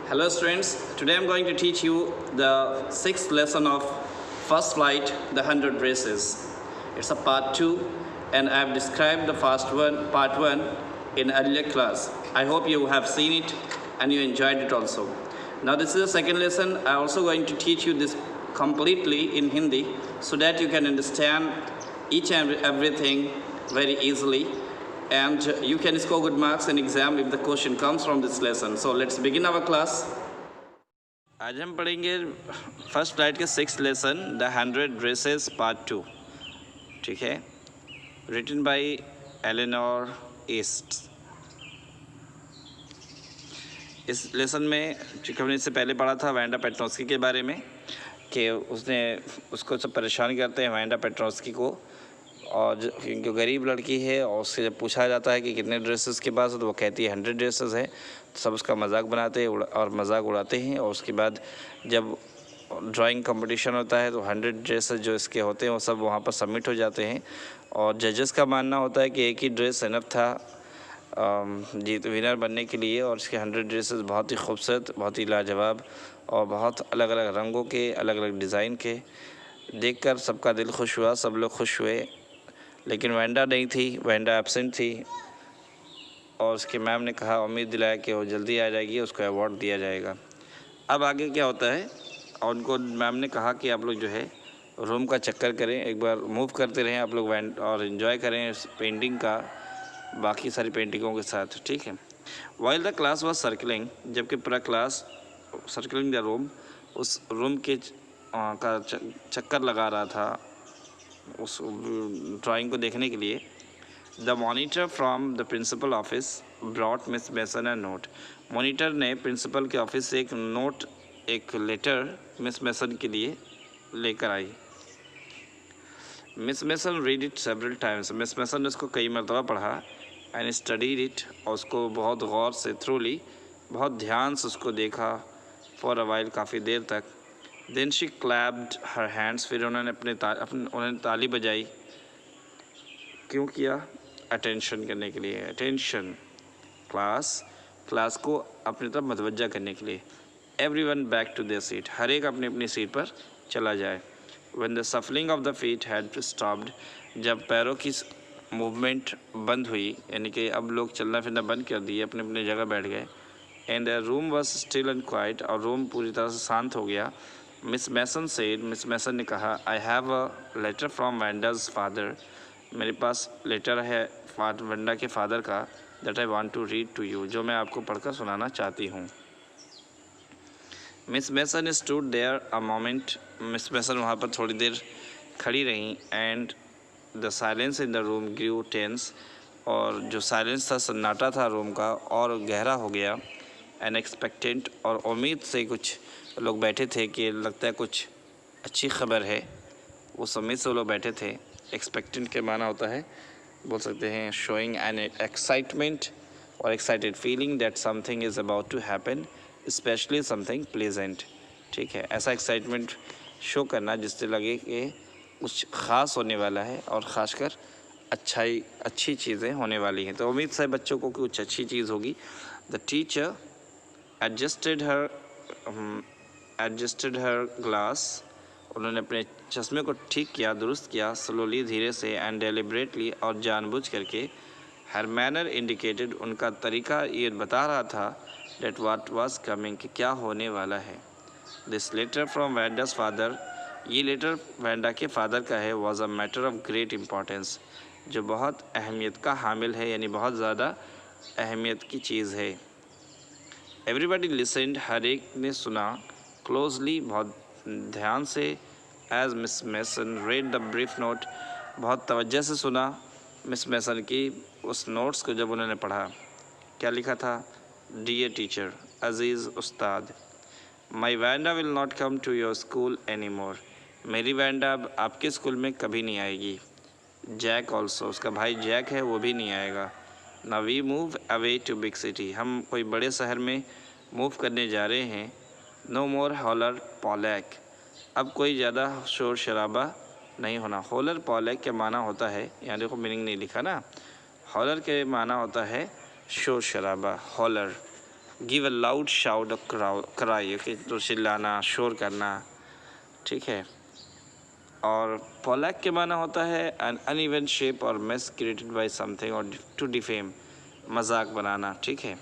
Hello students, today I'm going to teach you the sixth lesson of First Flight, the 100 Races. It's a part 2 and I've described the part 1 in earlier class. I hope you have seen it and you enjoyed it also. Now this is the second lesson. I'm also going to teach you this completely in Hindi so that you can understand each and everything very easily, and you can score good marks in exam if the question comes from this lesson. So let's begin our class. आज हम पढ़ेंगे first flight के 6th lesson the 100 races part 2. ठीक है, written by Eleanor east. इस lesson में चूँकि हमने इससे पहले पढ़ा था वांडा पेट्रोस्की के बारे में कि उसको सब परेशान करते हैं वांडा पेट्रोस्की को, और जो गरीब लड़की है और उससे जब पूछा जाता है कि कितने ड्रेसेस के पास है तो वो कहती है 100 ड्रेसेस है. तो सब उसका मजाक बनाते हैं और मजाक उड़ाते हैं. और उसके बाद जब ड्राइंग कंपटीशन होता है तो 100 ड्रेसेस जो इसके होते हैं वो सब वहाँ पर सबमिट हो जाते हैं. और जजेस का मानना होता है कि एक ही ड्रेस इनफ था जीत विनर बनने के लिए, और इसके 100 ड्रेसेस बहुत ही खूबसूरत, बहुत ही लाजवाब और बहुत अलग अलग रंगों के, अलग अलग डिज़ाइन के. देखकर सबका दिल खुश हुआ, सब लोग खुश हुए. लेकिन वांडा नहीं थी, वांडा एब्सेंट थी. और उसके मैम ने कहा, उम्मीद दिलाया कि वो जल्दी आ जाएगी, उसको अवार्ड दिया जाएगा. अब आगे क्या होता है, और उनको मैम ने कहा कि आप लोग जो है रूम का चक्कर करें, एक बार मूव करते रहें आप लोग और इन्जॉय करें इस पेंटिंग का बाकी सारी पेंटिंगों के साथ. ठीक है. While the class was circling, जबकि पूरा क्लास सर्कलिंग द रूम, उस रूम के का चक्कर लगा रहा था उस ड्राइंग को देखने के लिए. The monitor from the principal office brought Miss Mason a note. Monitor ने प्रिंसिपल के ऑफिस से एक लेटर मिस मेसन के लिए लेकर आई. Miss Mason read it several times. Miss Mason ने उसको कई मरतबा पढ़ा. एंड स्टडीड इट, और उसको बहुत गौर से, थ्रूली, बहुत ध्यान से उसको देखा. फॉर अ वाइल, काफ़ी देर तक. Then she clapped her hands, फिर उन्होंने उन्होंने ताली बजाई. क्यों किया? अटेंशन करने के लिए. अटेंशन, क्लास को अपनी तरफ मतवज्जा करने के लिए. Everyone back to their seat, हर एक अपनी अपनी सीट पर चला जाए. When the shuffling of the feet had stopped, जब पैरों की मूवमेंट बंद हुई, यानी कि अब लोग चलना फिरना बंद कर दिए, अपने अपने जगह बैठ गए. And the room was still and quite, और रूम पूरी तरह से शांत हो गया. मिस मेसन ने कहा, I have a letter from Wanda's father. मेरे पास लेटर है वांडा के फादर का. That I want to read to you, जो मैं आपको पढ़कर सुनाना चाहती हूँ. Miss Mason stood there a moment. Miss Mason वहाँ पर थोड़ी देर खड़ी रहीं. And the silence in the room grew tense, और जो साइलेंस था, सन्नाटा था रूम का, और गहरा हो गया. अनएक्सपेक्टेड, और उम्मीद से कुछ लोग बैठे थे कि लगता है कुछ अच्छी खबर है, उस उम्मीद से वो लोग बैठे थे. एक्सपेक्टेंट के माना होता है, बोल सकते हैं शोइंग एन एक्साइटमेंट और excited feeling that something is about to happen, specially something pleasant. ठीक है, ऐसा एक्साइटमेंट शो करना जिससे लगे कि कुछ ख़ास होने वाला है, और ख़ासकर अच्छी चीज़ें होने वाली हैं. तो उम्मीद से बच्चों को कुछ अच्छी चीज़ होगी. The teacher adjusted her glass, उन्होंने अपने चश्मे को ठीक किया, दुरुस्त किया. स्लोली, धीरे से. एंड डेलिबरेटली, और जानबूझ करके. हर मैनर इंडिकेटेड, उनका तरीका ये बता रहा था डेट वाट वाज कमिंग, कि क्या होने वाला है. This letter from Wanda's father, ये लेटर वांडा के फादर का है. Was a matter of great importance, जो बहुत अहमियत का हामिल है, यानी बहुत ज़्यादा अहमियत की चीज़ है. एवरीबडी लिसनड, हर एक ने सुना. क्लोजली, बहुत ध्यान से. As Miss Mason read the brief note, बहुत तवज्जो से सुना मिस मेसन की उस नोट्स को जब उन्होंने पढ़ा. क्या लिखा था? डियर टीचर, अजीज़ उस्ताद, my Wanda will not come to your school any more. मेरी वांडा अब आपके स्कूल में कभी नहीं आएगी. जैक ऑल्सो, उसका भाई जैक है, वो भी नहीं आएगा. ना we move away to big city, हम कोई बड़े शहर में मूव करने जा रहे हैं. नो मोर हॉलर पॉलैक, अब कोई ज़्यादा शोर शराबा नहीं होना. हॉलर पॉलैक के माना होता है, यहाँ देखो मीनिंग नहीं लिखा ना. हॉलर के माना होता है शोर शराबा. Holler give a loud shout cry, कि तो चिल्लाना, शोर करना, ठीक है। और पोलैक के माना होता है एन अनइवन शेप और मेस क्रिएटेड बाय समथिंग और टू डिफेम, मजाक बनाना, ठीक है।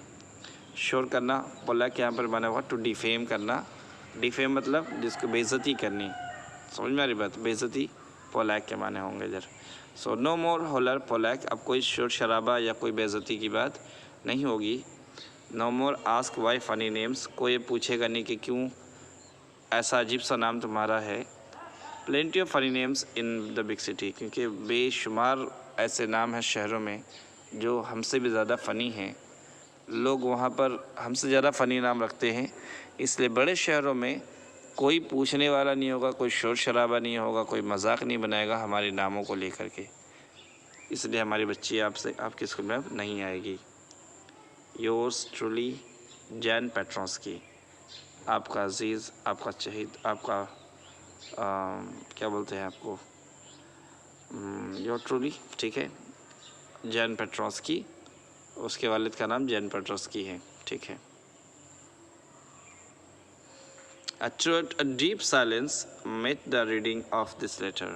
शोर करना, पोलैक यहाँ पर बना हुआ टू डिफेम करना। डिफेम मतलब जिसको बेइज्जती करनी, समझ में आ रही बात, बेइज्जती पोलैक के माने होंगे इधर। सो नो मोर होलर पोलैक, अब कोई शोर शराबा या कोई बेइज्जती की बात नहीं होगी। No more ask why funny names, कोई ये पूछेगा नहीं कि क्यों ऐसा अजीब सा नाम तुम्हारा है। Plenty of funny names in the big city, क्योंकि बेशुमार ऐसे नाम हैं शहरों में जो हमसे भी ज़्यादा फ़नी हैं। लोग वहाँ पर हमसे ज़्यादा फ़नी नाम रखते हैं, इसलिए बड़े शहरों में कोई पूछने वाला नहीं होगा, कोई शोर शराबा नहीं होगा, कोई मजाक नहीं बनाएगा हमारे नामों को लेकर के। इसलिए हमारी बच्ची आपके स्कूल में अब नहीं आएगी। योर्स ट्रूली जैन पेट्रोस्की, आपका अजीज़, आपका शहीद, आपका क्या बोलते हैं आपको, योर ट्रूली, ठीक है, जैन पेट्रोस्की, उसके वालिद का नाम जैन पेट्रोस्की है, ठीक है। A deep silence met the reading of this letter.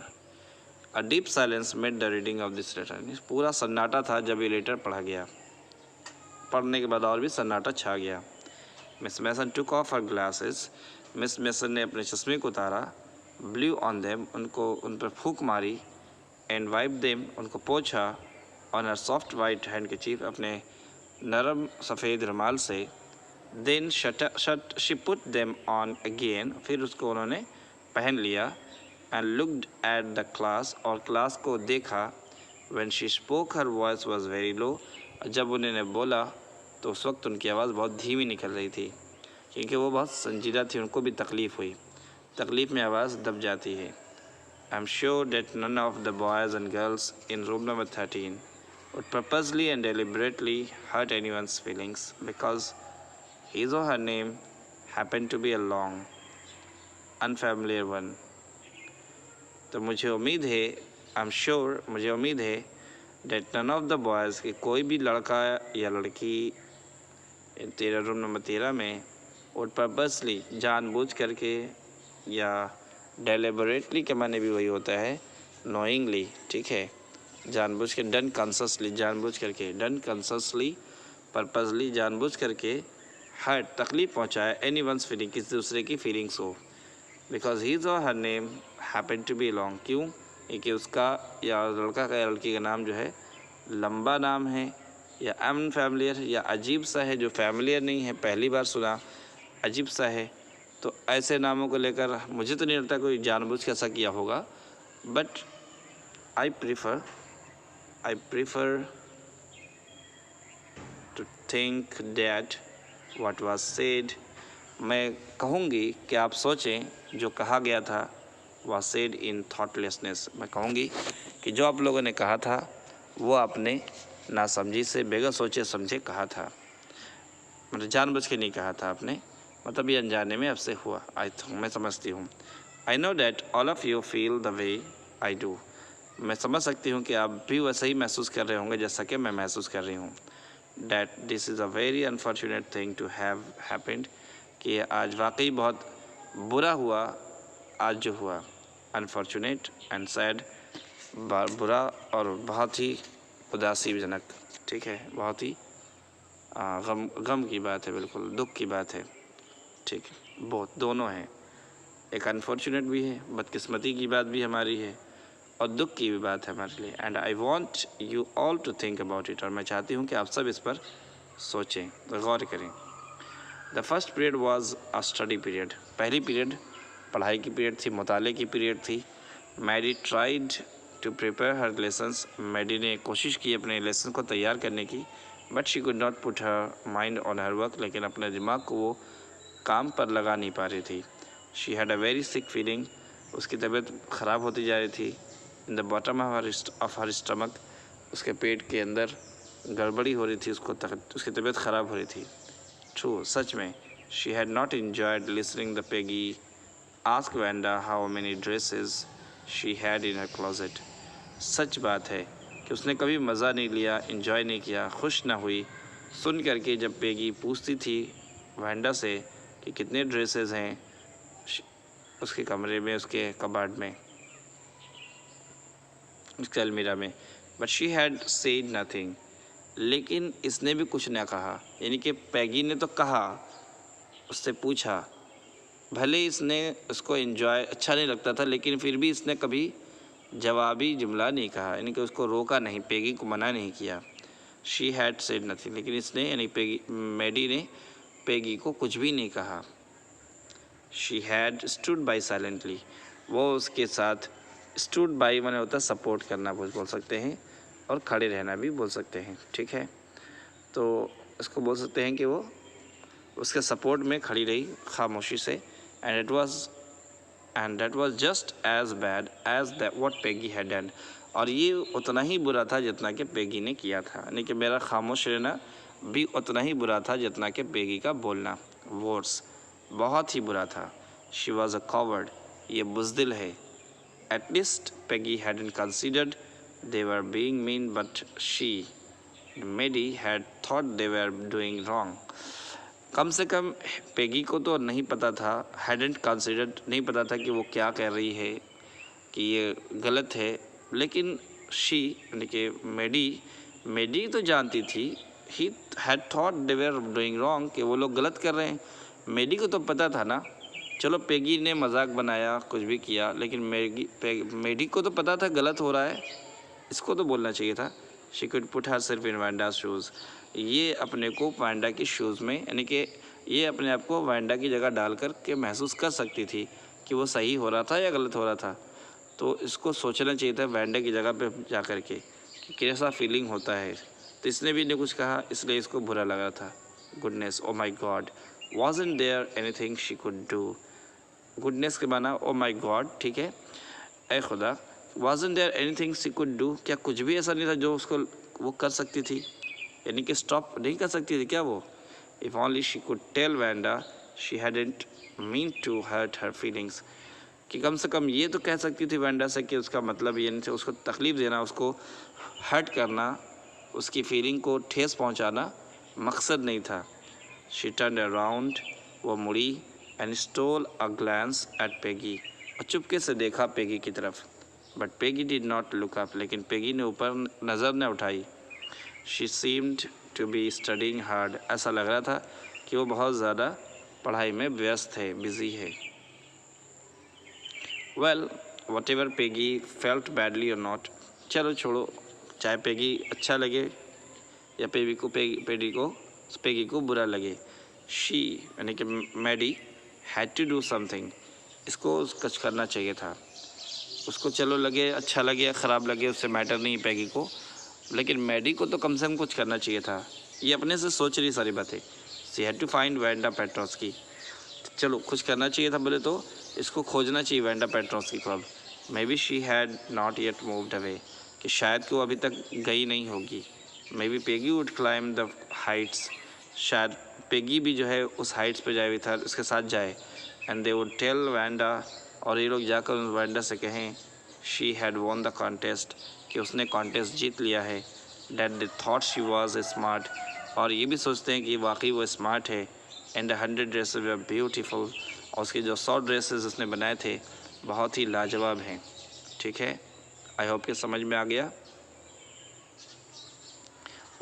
A deep silence met the reading of this letter. पूरा सन्नाटा था जब ये लेटर पढ़ा गया। पढ़ने के बाद और भी सन्नाटा छा गया। Miss mason took off her glasses. Miss Mason ने अपने चश्मे को उतारा। Blew on them, उन पर फूंक मारी। And wiped them, उनको पोंछा। On her soft white handkerchief, अपने नरम सफ़ेद रुमाल से। Then she put them on again, फिर उसको उन्होंने पहन लिया। And looked at the class, और क्लास को देखा। When she spoke her voice was very low, जब उन्होंने बोला तो उस वक्त उनकी आवाज़ बहुत धीमी निकल रही थी, क्योंकि वो बहुत संजीदा थी, उनको भी तकलीफ़ हुई। तकलीफ़ में आवाज़ दब जाती है। I'm sure that none of the boys and girls in room number 13 would purposely and deliberately hurt anyone's feelings because his or her name happened to be a long, unfamiliar one. तो मुझे उम्मीद है, I'm sure, मुझे उम्मीद है that none of the boys, कि कोई भी लड़का या लड़की तेरा रूम नंबर 13 में would purposely, जानबूझ करके, या deliberately के माने भी वही होता है knowingly, ठीक है, जानबूझ के, done consciously, जानबूझ करके, done consciously, purposely, जानबूझ करके, हर्ट, तकलीफ़ पहुँचाए, एनी वंस फीलिंग, किसी दूसरे की फीलिंग्स हो। बिकॉज हीज और her name happen to be long, क्यों, कि उसका या लड़का का या लड़की का नाम जो है लंबा नाम है, या अनफैमिलियर, या अजीब सा है, जो फैमिलियर नहीं है, पहली बार सुना, अजीब सा है। तो ऐसे नामों को लेकर मुझे तो नहीं लगता कोई जानबूझ के ऐसा किया होगा, but I prefer to think that What was said, मैं कहूँगी कि आप सोचें, जो कहा गया था, was said in thoughtlessness, मैं कहूँगी कि जो आप लोगों ने कहा था वो आपने नासमझी से, बेगैर सोचे समझे कहा था, मतलब जानबूझ के नहीं कहा था आपने, मतलब ये अनजाने में आपसे हुआ। मैं समझती हूँ। I know that all of you feel the way I do, मैं समझ सकती हूँ कि आप भी वैसे ही महसूस कर रहे होंगे जैसा कि मैं महसूस कर रही हूँ। That this is a very unfortunate thing to have happened, कि आज वाकई बहुत बुरा हुआ, आज जो हुआ, unfortunate and sad, बुरा और बहुत ही उदासीजनक, ठीक है, बहुत ही गम की बात है, बिल्कुल दुख की बात है, ठीक है, बहुत दोनों हैं, एक अनफॉर्चुनेट भी है, बदकिस्मती की बात भी हमारी है, और दुख की भी बात है हमारे लिए। And I want you all to think about it, और मैं चाहती हूँ कि आप सब इस पर सोचें, गौर करें। The first period was a study period, पहली पीरियड पढ़ाई की पीरियड थी, मुताले की पीरियड थी। Maddie tried to prepare her lessons, Maddie ने कोशिश की अपने लेसन को तैयार करने की, but she could not put her mind on her work, लेकिन अपने दिमाग को वो काम पर लगा नहीं पा रही थी। She had a very sick feeling, उसकी तबीयत ख़राब होती जा रही थी। In the bottom of her stomach, उसके पेट के अंदर गड़बड़ी हो रही थी, उसकी तबीयत ख़राब हो रही थी। ट्रू, सच में, she had not enjoyed listening the Peggy ask Wanda how many dresses she had in her closet, सच बात है कि उसने कभी मज़ा नहीं लिया, इन्जॉय नहीं किया, खुश ना हुई सुन करके जब पेगी पूछती थी वैंडा से कि कितने ड्रेसेस हैं उसके कमरे में, उसके कबाड़ में, उसके अलमीरा में। But she had said nothing, लेकिन इसने भी कुछ ना कहा। यानी कि पैगी ने तो कहा, उससे पूछा, भले इसने उसको एंजॉय अच्छा नहीं लगता था, लेकिन फिर भी इसने कभी जवाबी जुमला नहीं कहा, यानी कि उसको रोका नहीं, पैगी को मना नहीं किया। शी हैड सेड नथिंग, लेकिन इसने यानी मैडी ने पैगी को कुछ भी नहीं कहा। She had stood by silently, वो उसके साथ, स्टूड बाई माने होता है सपोर्ट करना बोल सकते हैं, और खड़े रहना भी बोल सकते हैं, ठीक है। तो इसको बोल सकते हैं कि वो उसके सपोर्ट में खड़ी रही खामोशी से। And that was just as bad as that what Peggy had done, और ये उतना ही बुरा था जितना कि पैगी ने किया था, यानी कि मेरा खामोश रहना भी उतना ही बुरा था जितना कि पैगी का बोलना। वर्स, बहुत ही बुरा था। शी वॉज अ कॉवर्ड, ये बुज़दिल है। At least Peggy hadn't considered they were being mean, but Maddie had thought they were doing wrong. कम से कम पैगी को तो नहीं पता था, hadn't considered, नहीं पता था कि वो क्या कह रही है, कि ये गलत है। लेकिन she यानी कि मेडी तो जानती थी, he had thought they were doing wrong, कि वो लोग गलत कर रहे हैं। मेडी को तो पता था ना, चलो पैगी ने मजाक बनाया, कुछ भी किया, लेकिन मेडी को तो पता था गलत हो रहा है, इसको तो बोलना चाहिए था। She could put her self in Wanda shoes, ये अपने को वैंडा की शूज़ में, यानी कि ये अपने आप को वैंडा की जगह डाल कर के महसूस कर सकती थी कि वो सही हो रहा था या गलत हो रहा था। तो इसको सोचना चाहिए था वैंडा की जगह पे जा कर के कि कैसा फीलिंग होता है। तो इसने भी नहीं कुछ कहा, इसलिए इसको बुरा लगा था। Goodness, oh my God, wasn't there anything she could do. Goodness के माना ओ माई गॉड, ठीक है, ए खुदा। wasn't there anything she could do, क्या कुछ भी ऐसा नहीं था जो उसको वो कर सकती थी, यानी कि स्टॉप नहीं कर सकती थी क्या वो। if only she could tell Wanda she hadn't mean to hurt her feelings, कि कम से कम ये तो कह सकती थी वैंडा से कि उसका मतलब ये नहीं था उसको तकलीफ़ देना, उसको हर्ट करना, उसकी फीलिंग को ठेस पहुंचाना मकसद नहीं था। she turned around, वो मुड़ी, and stole a glance at Peggy, और चुपके से देखा पेगी की तरफ। But Peggy did not look up, लेकिन पेगी ने ऊपर नज़र न उठाई। She seemed to be studying hard, ऐसा लग रहा था कि वो बहुत ज़्यादा पढ़ाई में व्यस्त है, बिज़ी है। Well, what ever Peggy felt badly और नॉट, चलो छोड़ो, चाहे पेगी अच्छा लगे या पेगी को बुरा लगे। शी यानी कि Maddie had to do something, इसको कुछ करना चाहिए था। उसको चलो लगे अच्छा लगे या ख़राब लगे उससे मैटर नहीं पैगी को, लेकिन मैडी को तो कम से कम कुछ करना चाहिए था। ये अपने से सोच रही सारी बातें। She had to find Wanda Petronski, चलो कुछ करना चाहिए था, बोले तो इसको खोजना चाहिए वैंडा पेट्रोस्की को अब। May be she had not yet moved away, कि शायद कि वो अभी तक गई नहीं होगी। May be Peggy would climb the Heights, शायद पेगी भी जो है उस हाइट्स पे जाए था, उसके साथ जाए। And they would tell Wanda, और ये लोग जाकर उस वैंडा से कहें she had won the contest, कि उसने कॉन्टेस्ट जीत लिया है। That they thought she was smart, और ये भी सोचते हैं कि वाकई वो स्मार्ट है। एंड 100 ड्रेसेस वर ब्यूटीफुल, और उसके जो 100 ड्रेसेस उसने बनाए थे बहुत ही लाजवाब हैं, ठीक है। आई होप कि समझ में आ गया।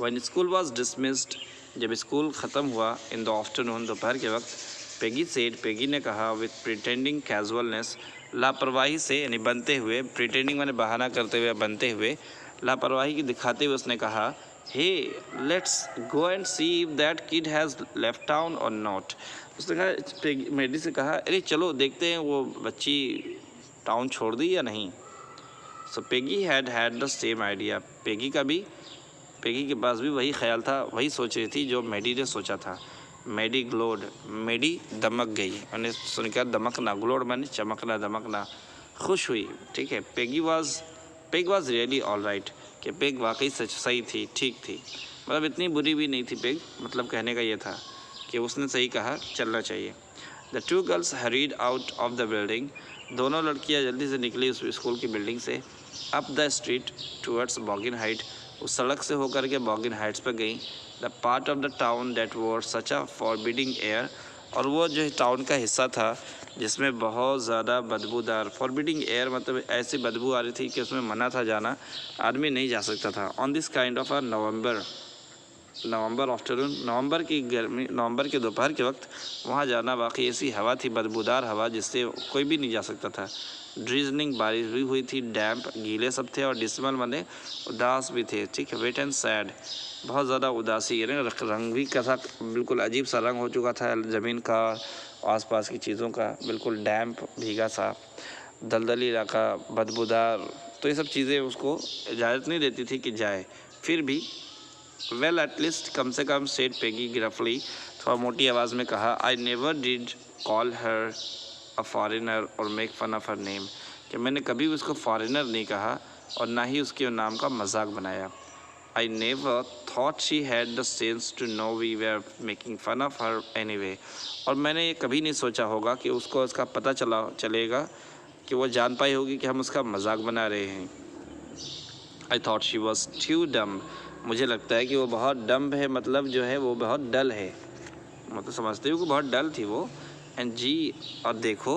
व्हेन स्कूल वॉज डिसमिस्ड, जब स्कूल ख़त्म हुआ, इन द आफ्टरनून, दोपहर के वक्त, पेगी सेड, पेगी ने कहा, विथ प्रिटेंडिंग कैजुअलनेस, लापरवाही से यानी बनते हुए, प्रिटेंडिंग माने बहाना करते हुए, बनते हुए, लापरवाही की दिखाते हुए उसने कहा, hey let's go and see if that kid has left town और नॉट। उसने कहा, मेडी से कहा, अरे चलो देखते हैं वो बच्ची टाउन छोड़ दी या नहीं। So Peggy had the same idea, Peggy के पास भी वही ख्याल था, वही सोच रही थी जो मेडी ने सोचा था। मेडी ग्लोड, मेडी दमक गई, मैंने सुनकर दमकना, ग्लोड मैंने चमकना, दमकना, खुश हुई, ठीक है। Peg was really all right, कि पेग वाकई सही थी, ठीक थी, मतलब इतनी बुरी भी नहीं थी पेग, मतलब कहने का ये था कि उसने सही कहा, चलना चाहिए। The two girls hurried out of the building, दोनों लड़कियां जल्दी से निकली उस स्कूल की बिल्डिंग से, up the street towards Boggin Height, उस सड़क से होकर के बॉगिन हाइट्स पर गई। The part of the town that wore such a forbidding air, और वो जो टाउन का हिस्सा था जिसमें बहुत ज़्यादा बदबूदार, फॉरबिडिंग एयर मतलब ऐसी बदबू आ रही थी कि उसमें मना था जाना, आदमी नहीं जा सकता था। On this kind of a November afternoon, नवंबर की गर्मी, नवंबर के दोपहर के वक्त वहाँ जाना वाकई ऐसी हवा थी, बदबूदार हवा, जिससे कोई भी नहीं जा सकता था। ड्रिजलिंग बारिश भी हुई थी, डैम्प गीले सब थे, और डिसमल माने उदास भी थे, ठीक है, वेट एंड सैड, बहुत ज़्यादा उदासी, रंग भी कैसा बिल्कुल अजीब सा रंग हो चुका था ज़मीन का, आसपास की चीज़ों का, बिल्कुल डैम्प भीगा सा, दलदली इलाका, बदबूदार। तो ये सब चीज़ें उसको इजाज़त नहीं देती थी कि जाए। फिर भी वेल एटलीस्ट कम से कम सेड पेगी ग्रफली, थोड़ा मोटी आवाज़ में कहा, I never did call her a foreigner और make fun of her name, कि मैंने कभी उसको फॉरेनर नहीं कहा और ना ही उसके नाम का मजाक बनाया। I never thought she had the sense to know we were making fun of her anyway, और मैंने ये कभी नहीं सोचा होगा कि उसको उसका पता चलेगा कि वो जान पाई होगी कि हम उसका मजाक बना रहे हैं। आई थॉट शी वॉज ट्यू डम, मुझे लगता है कि वो बहुत डम्ब है, मतलब जो है वो बहुत डल है, मतलब समझते हो कि बहुत डल थी वो। एंड जी, और देखो,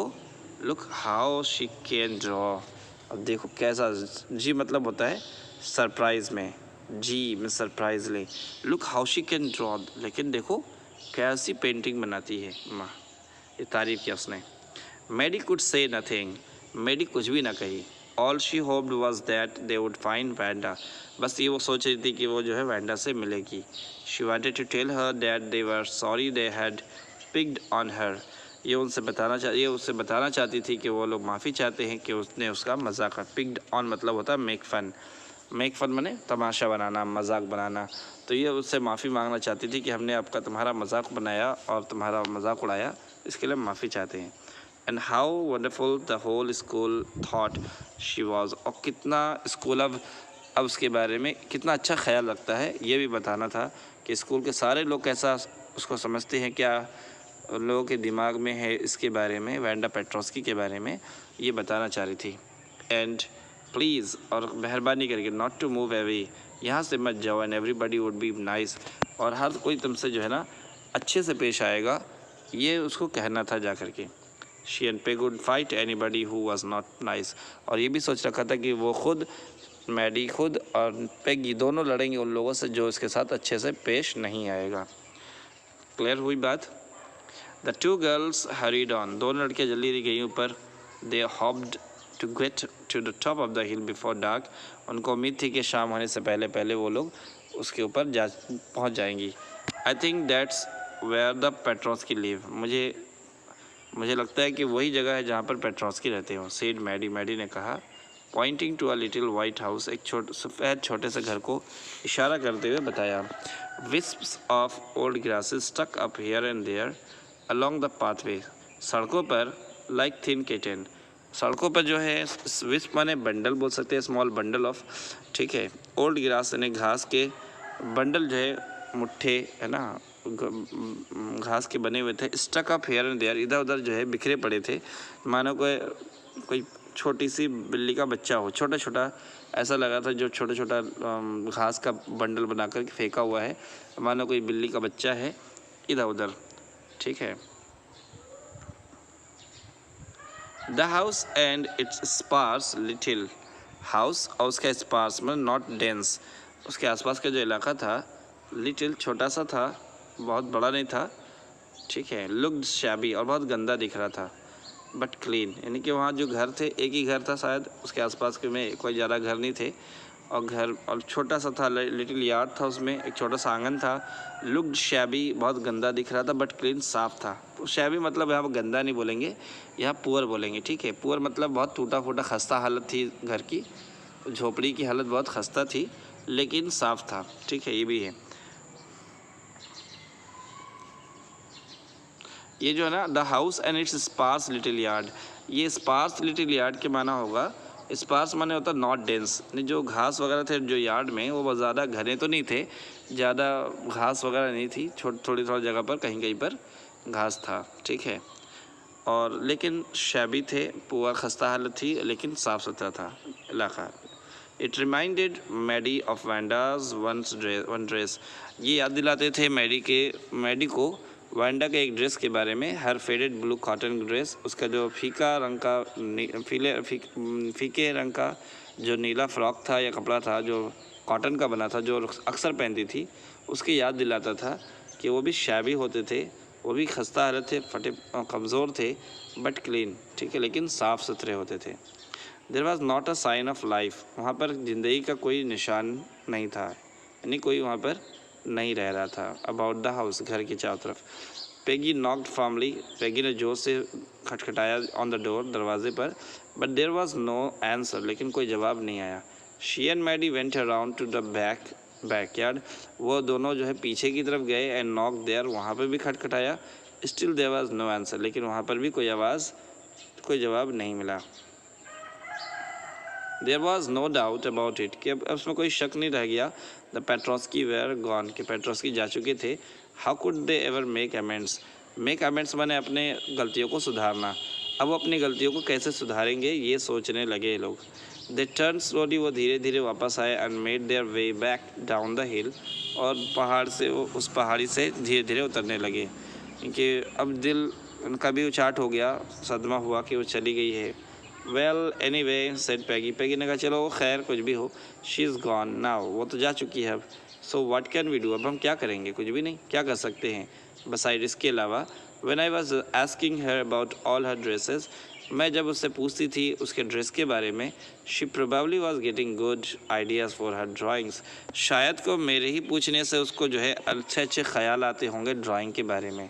look how she can draw, अब देखो कैसा, जी मतलब होता है सरप्राइज में, जी में सरप्राइजली, look how she can draw, लेकिन देखो कैसी पेंटिंग बनाती है माँ, ये तारीफ किया उसने। Maddie could say nothing, Maddie कुछ भी ना कही। All she hoped was that they would find Wanda, बस ये वो सोच रही थी कि वो जो है वैंडा से मिलेगी। She wanted to tell her that they were sorry they had picked on her, ये उससे बताना चाहती थी कि वो लोग माफ़ी चाहते हैं कि उसने उसका मजाक, पिक्ड ऑन मतलब होता है मेक फ़न, मेक फ़न माने तमाशा बनाना, मजाक बनाना, तो ये उससे माफ़ी मांगना चाहती थी कि हमने आपका तुम्हारा मजाक बनाया और तुम्हारा मजाक उड़ाया, इसके लिए माफ़ी चाहते हैं। And how wonderful the whole school thought she was, और कितना स्कूल अब उसके बारे में कितना अच्छा ख्याल रखता है, ये भी बताना था कि स्कूल के सारे लोग कैसा उसको समझते हैं, क्या उन लोगों के दिमाग में है इसके बारे में, वैंडा पेट्रोस्की के बारे में, ये बताना चाह रही थी। एंड प्लीज़, और मेहरबानी करके, नॉट टू मूव अवे, यहाँ से मत जाओ, and everybody would be nice, और हर कोई तुमसे जो है ना अच्छे से पेश आएगा, ये उसको कहना था जा कर के। She and peg would fight anybody who was not nice, और ये भी सोच रखा था कि वो खुद, मैडी खुद और पेगी दोनों लड़ेंगे उन लोगों से जो इसके साथ अच्छे से पेश नहीं आएगा। क्लियर हुई बात? The two girls hurried on, दोनों लड़के जल्दी गई ऊपर। They hoped to get to the top of the hill before dark, उनको उम्मीद थी कि शाम होने से पहले पहले वो लोग उसके ऊपर पहुंच जाएंगी। I think that's where the Petronski live, मुझे लगता है कि वही जगह है जहाँ पर पेट्रोस्की रहते हो, सेड मैडी ने कहा, pointing to a little white house, एक सफ़ेद छोटे से घर को इशारा करते हुए बताया। Wisps of old grasses stuck up here and there along the pathway, सड़कों पर लाइक थिन केटन, सड़कों पर जो है, विस्प माने बंडल बोल सकते हैं, स्मॉल बंडल ऑफ, ठीक है, ओल्ड ग्रास यानी घास के बंडल जो है, मुट्ठे है ना, घास के बने हुए थे। Stuck up here and there, इधर उधर जो है बिखरे पड़े थे, मानो कोई छोटी सी बिल्ली का बच्चा हो, छोटा छोटा ऐसा लगा था, जो छोटा छोटा घास का बंडल बना कर फेंका हुआ है, मानो कोई बिल्ली का बच्चा है इधर उधर, ठीक है। The house and its sparse little house, और उसका स्पार्स मतलब नॉट डेंस, उसके आसपास का जो इलाका था, लिटिल छोटा सा था, बहुत बड़ा नहीं था, ठीक है। लुक्ड शैबी, और बहुत गंदा दिख रहा था, बट क्लीन, यानी कि वहाँ जो घर थे, एक ही घर था शायद, उसके आसपास के में कोई ज़्यादा घर नहीं थे, और छोटा सा था, लिटिल यार्ड था, उसमें एक छोटा सा आंगन था। लुक्ड शैबी, बहुत गंदा दिख रहा था, बट क्लीन, साफ़ था। शैबी मतलब यहाँ गंदा नहीं बोलेंगे, यहाँ पुअर बोलेंगे, ठीक है। पुअर मतलब बहुत टूटा फूटा खस्ता हालत थी घर की, झोपड़ी की हालत बहुत खस्ता थी, लेकिन साफ़ था, ठीक है, ये भी है। ये जो है ना, the house and its sparse little yard, ये स्पार्स लिटिल यार्ड के माना होगा, स्पार्स माने होता नॉट डेंस, जो घास वगैरह थे जो यार्ड में, वो बहुत ज़्यादा घने तो नहीं थे, ज़्यादा घास वगैरह नहीं थी, थोड़ी जगह पर कहीं कहीं पर घास था, ठीक है, और लेकिन शैबी थे, पुअर खस्ता हालत थी, लेकिन साफ़ सुथरा था इलाका। It reminded Maddie of Wanda's one dress. ये याद दिलाते थे मैडी को वैंडा के एक ड्रेस के बारे में। हर फेडेड ब्लू कॉटन ड्रेस, उसका जो फीके रंग का जो नीला फ्रॉक था या कपड़ा था जो कॉटन का बना था, जो अक्सर पहनती थी, उसकी याद दिलाता था कि वो भी शैबी होते थे, वो भी खस्ता हालत थे, फटे कमज़ोर थे, बट क्लीन, ठीक है, लेकिन साफ़ सुथरे होते थे। There was not a sign of life, वहाँ पर ज़िंदगी का कोई निशान नहीं था, यानी कोई वहाँ पर नहीं रह रहा था। अबाउट द हाउस, घर की चारों तरफ। पेगी नॉक्ड फॉर्मली, पेगी ने जोर से खटखटाया ऑन द डोर, दरवाजे पर, but there was no answer, लेकिन कोई जवाब नहीं आया। She and Maddie went around to the backyard, वो दोनों जो है पीछे की तरफ गए, एंड नॉक देयर, वहाँ पर भी खटखटाया। Still there was no answer, लेकिन वहाँ पर भी कोई जवाब नहीं मिला। There was no doubt about it, कि अब उसमें कोई शक नहीं रह गया। द पेट्रोस्की वेयर गॉन, कि पेट्रोस्की जा चुके थे। How could they ever make amends माने अपने गलतियों को सुधारना। अब वो अपनी गलतियों को कैसे सुधारेंगे, ये सोचने लगे लोग। दे टर्न स्लोली, वो धीरे धीरे वापस आए, and made their way back down the हिल, और उस पहाड़ी से धीरे धीरे उतरने लगे, क्योंकि अब दिल उनका भी उचाट हो गया, सदमा हुआ कि वो चली गई है। वेल एनीवे सेड पैगी ने कहा चलो खैर कुछ भी हो, शी इज़ गॉन नाउ, वो तो जा चुकी है अब। So what can we do, अब हम क्या करेंगे, कुछ भी नहीं, क्या कर सकते हैं बसाइड इसके अलावा। When I was asking her about all her dresses, मैं जब उससे पूछती थी उसके ड्रेस के बारे में, she probably was getting good ideas for her drawings, शायद को मेरे ही पूछने से उसको जो है अच्छे अच्छे ख्याल आते होंगे ड्राइंग के बारे में।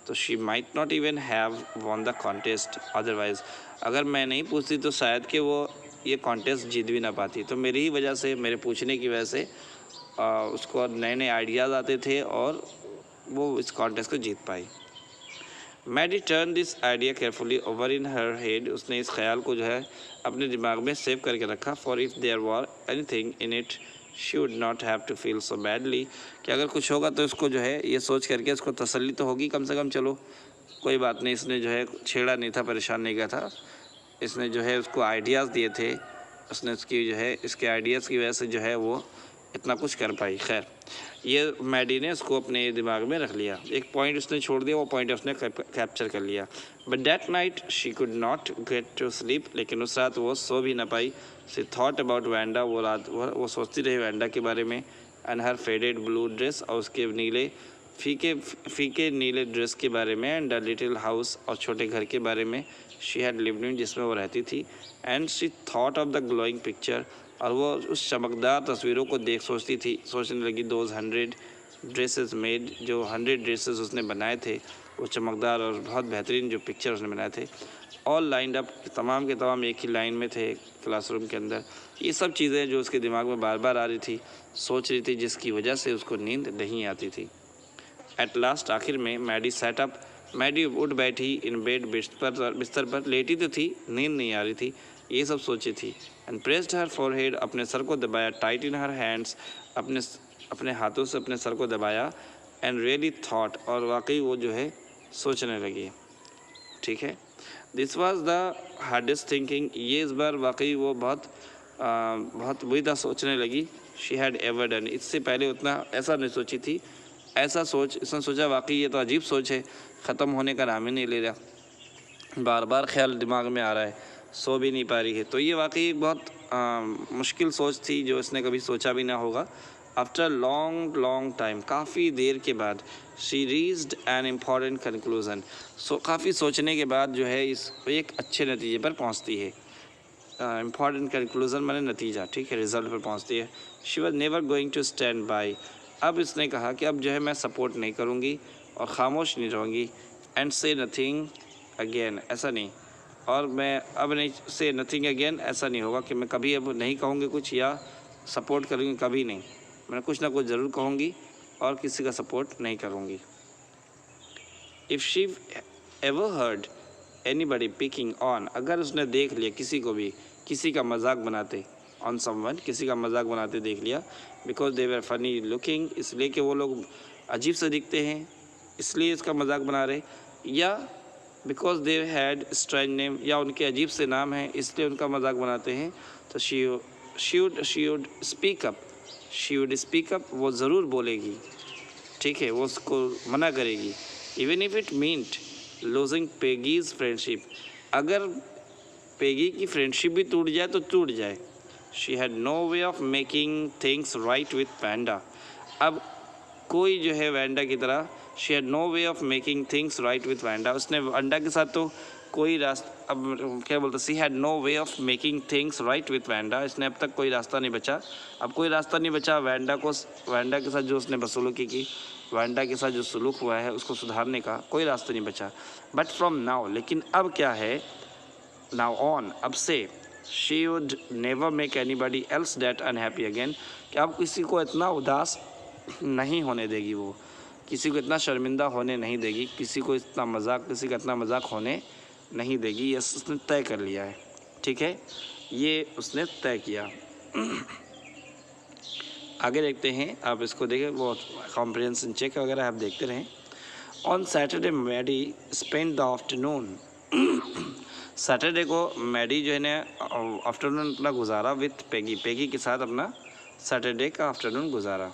तो she might not even have von the contest otherwise, अगर मैं नहीं पूछती तो शायद कि वो ये कॉन्टेस्ट जीत भी ना पाती। तो मेरी ही वजह से, मेरे पूछने की वजह से उसको नए नए आइडियाज़ आते थे और वो इस कॉन्टेस्ट को जीत पाई। Maddie turn this idea carefully over in her head, उसने इस ख्याल को जो है अपने दिमाग में सेव करके रखा। For if there were anything in it she would not have to feel so badly, कि अगर कुछ होगा तो इसको जो है ये सोच करके उसको तसल्ली तो होगी कम से कम, चलो कोई बात नहीं, इसने जो है छेड़ा नहीं था, परेशान नहीं किया था, इसने जो है उसको आइडियाज़ दिए थे, उसने उसकी जो है इसके आइडियाज़ की वजह से जो है वो इतना कुछ कर पाई। खैर, ये मैडी ने उसको अपने दिमाग में रख लिया, एक पॉइंट उसने छोड़ दिया, वो पॉइंट उसने कैप्चर कर लिया। But that night she could not get to sleep, लेकिन उस रात वो सो भी ना पाई। शी थॉट अबाउट वैंडा, वो रात वो सोचती रही वैंडा के बारे में, and her faded blue dress, और उसके फीके नीले ड्रेस के बारे में, एंड द लिटिल हाउस, और छोटे घर के बारे में, शी हैड लिव्ड इन, जिसमें वो रहती थी। And she thought of the glowing picture, और वो उस चमकदार तस्वीरों को सोचने लगी। दोज 100 ड्रेसेस मेड, जो 100 ड्रेसेस उसने बनाए थे, वो चमकदार और बहुत बेहतरीन जो पिक्चर उसने बनाए थे, ऑल लाइंड अप, तमाम के तमाम एक ही लाइन में थे क्लासरूम के अंदर। ये सब चीज़ें जो उसके दिमाग में बार बार आ रही थी, सोच रही थी, जिसकी वजह से उसको नींद नहीं आती थी। एट लास्ट, आखिर में मैडी सेट अप, मैडी उठ बैठी इन बेड, बिस्तर पर लेटी तो थी, नींद नहीं आ रही थी, ये सब सोची थी। एंड प्रेस्ड हर फॉरहेड, अपने सर को दबाया, टाइट इन हर हैंड्स, अपने हाथों से अपने सर को दबाया। एंड रियली थॉट, और वाकई वो जो है सोचने लगी, ठीक है। This was the hardest thinking, ये इस बार वाकई वो बहुत बुरी तरह सोचने लगी। शी हैड एवर डन, इससे पहले उतना ऐसा नहीं सोची थी। इसने सोचा वाकई ये तो अजीब सोच है, ख़त्म होने का नाम ही नहीं ले रहा, बार बार ख्याल दिमाग में आ रहा है, सो भी नहीं पा रही है। तो ये वाकई एक बहुत मुश्किल सोच थी, जो इसने कभी सोचा भी ना होगा। आफ्टर लॉन्ग टाइम, काफ़ी देर के बाद, she reached an important conclusion, काफ़ी सोचने के बाद जो है इस एक अच्छे नतीजे पर पहुंचती है। इम्पॉर्टेंट कंक्लूज़न माने नतीजा, ठीक है, रिज़ल्ट पर पहुंचती है। She was never going to stand by, अब इसने कहा कि अब जो है मैं सपोर्ट नहीं करूँगी और ख़ामोश नहीं रहूँगी। एंड से नथिंग अगेन, ऐसा नहीं, और मैं अब नहीं से नथिंग अगेन, ऐसा नहीं होगा कि मैं कभी अब नहीं कहूँगी कुछ या सपोर्ट करूँगी, कभी नहीं, मैं कुछ ना कुछ ज़रूर कहूँगी और किसी का सपोर्ट नहीं करूँगी। If she ever heard anybody picking on, अगर उसने देख लिया किसी को भी किसी का मजाक बनाते, ऑन समवन, किसी का मजाक बनाते देख लिया, because they were funny looking, इसलिए कि वो लोग अजीब से दिखते हैं इसलिए इसका मजाक बना रहे, या because they had strange name, या उनके अजीब से नाम हैं इसलिए उनका मजाक बनाते हैं। तो she she would speak up, वो ज़रूर बोलेगी, ठीक है, वो उसको मना करेगी। Even if it meant losing Peggy's friendship, अगर पेगी की फ्रेंडशिप भी टूट जाए तो टूट जाए। She had no way of making things right with Wanda, अब कोई जो है वैंडा की तरह, she had no way of making things right with Wanda, उसने वैंडा के साथ तो कोई रास्ता, अब क्या बोलते, she had no way of making things right with Wanda, इसने अब तक कोई रास्ता नहीं बचा, अब कोई रास्ता नहीं बचा वैंडा के साथ जो उसने बसलूकी की, वैंडा के साथ जो सलूक हुआ है उसको सुधारने का कोई रास्ता नहीं बचा। बट फ्रॉम नाउ, लेकिन अब क्या है, नाउ ऑन, अब से, she would never make anybody else that unhappy again, कि अब किसी को इतना उदास नहीं होने देगी, वो किसी को इतना शर्मिंदा होने नहीं देगी, किसी का इतना मजाक होने नहीं देगी, ये उसने तय कर लिया है, ठीक है, ये उसने तय किया। आगे देखते हैं, आप इसको देखें, वो कॉम्प्रिहेंशन चेक वगैरह आप देखते रहें। On Saturday Maddie spend the afternoon, Saturday को मैडी जो है ना आफ्टरनून अपना गुजारा विथ पेगी के साथ अपना सैटरडे का आफ्टरनून गुजारा।